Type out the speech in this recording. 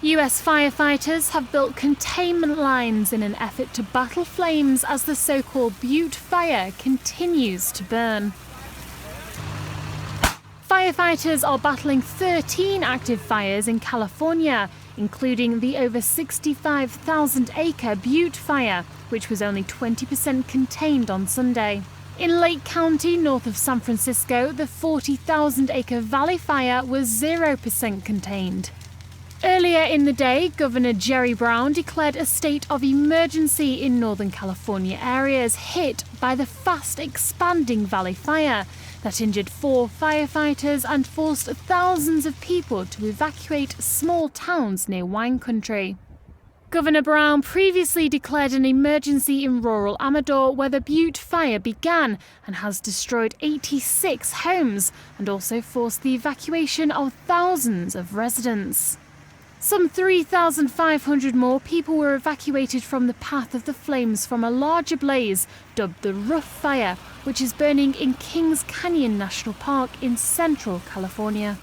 US firefighters have built containment lines in an effort to battle flames as the so-called Butte fire continues to burn. Firefighters are battling 13 active fires in California, including the over 65,000-acre Butte fire, which was only 20% contained on Sunday. In Lake County, north of San Francisco, the 40,000-acre Valley fire was 0% contained. Earlier in the day, Governor Jerry Brown declared a state of emergency in Northern California areas hit by the fast-expanding Valley Fire that injured 4 firefighters and forced thousands of people to evacuate small towns near wine country. Governor Brown previously declared an emergency in rural Amador where the Butte fire began and has destroyed 86 homes and also forced the evacuation of thousands of residents. Some 3,500 more people were evacuated from the path of the flames from a larger blaze dubbed the Rough Fire, which is burning in Kings Canyon National Park in central California.